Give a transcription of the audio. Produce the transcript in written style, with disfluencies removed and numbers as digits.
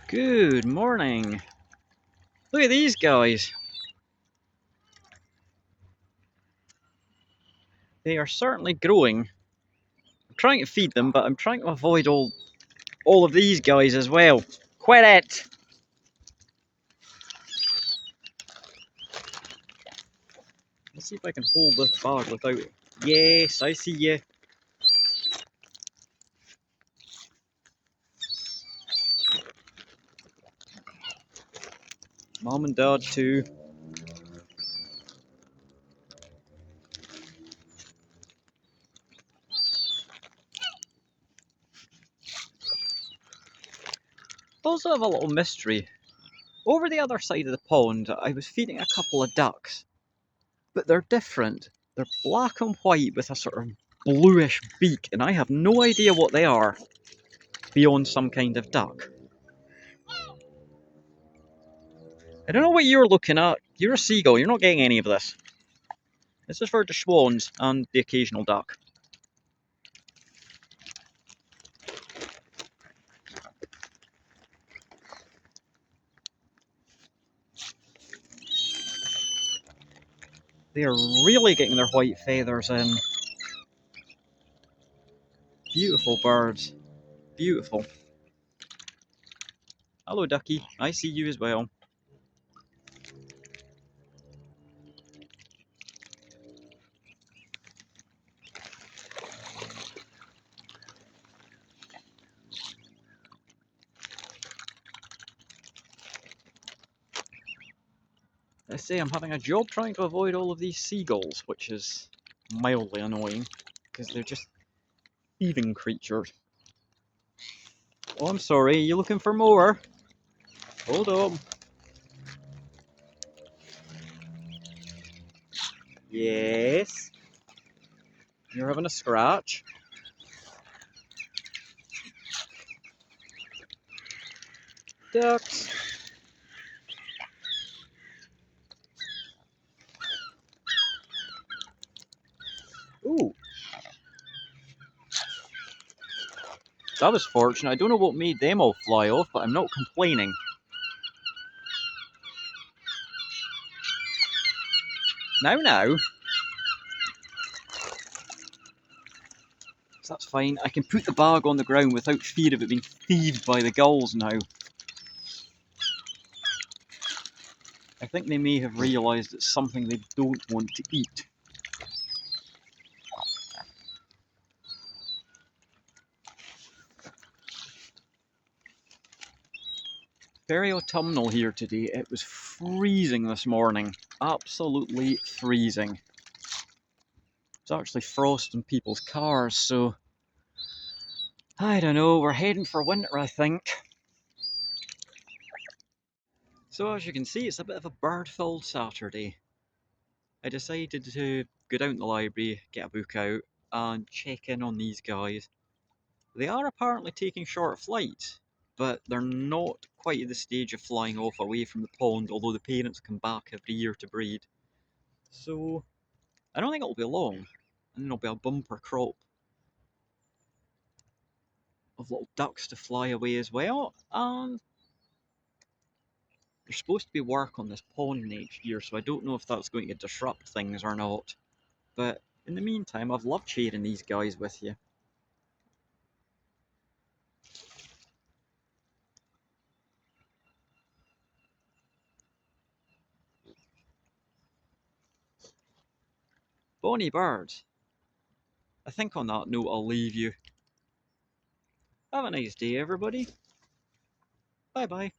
Good morning. Look at these guys. They are certainly growing. I'm trying to feed them, but I'm trying to avoid all of these guys as well. Quit it! Let's see if I can hold this bag without it. Yes, I see you. Mom and Dad too. Also have a little mystery. Over the other side of the pond, I was feeding a couple of ducks, but they're different. They're black and white with a sort of bluish beak, and I have no idea what they are beyond some kind of duck. I don't know what you're looking at. You're a seagull. You're not getting any of this. This is for the swans and the occasional duck. They are really getting their white feathers in. Beautiful birds. Beautiful. Hello, ducky. I see you as well. I say I'm having a job trying to avoid all of these seagulls, which is mildly annoying because they're just thieving creatures. Oh, I'm sorry. You looking for more? Hold on. Yes. You're having a scratch. Ducks. Ooh. That was fortunate. I don't know what made them all fly off, but I'm not complaining. Now. So that's fine. I can put the bag on the ground without fear of it being thieved by the gulls now. I think they may have realised it's something they don't want to eat. Very autumnal here today. It was freezing this morning. Absolutely freezing. It's actually frost in people's cars, so I don't know, we're heading for winter, I think. So as you can see, it's a bit of a bird-filled Saturday. I decided to go down to the library, get a book out, and check in on these guys. They are apparently taking short flights, but they're not quite at the stage of flying off away from the pond, although the parents come back every year to breed. So I don't think it'll be long, and then there'll be a bumper crop of little ducks to fly away as well. And there's supposed to be work on this pond next year, so I don't know if that's going to disrupt things or not. But in the meantime, I've loved sharing these guys with you. Bonnie birds. I think on that note, I'll leave you. Have a nice day, everybody. Bye bye.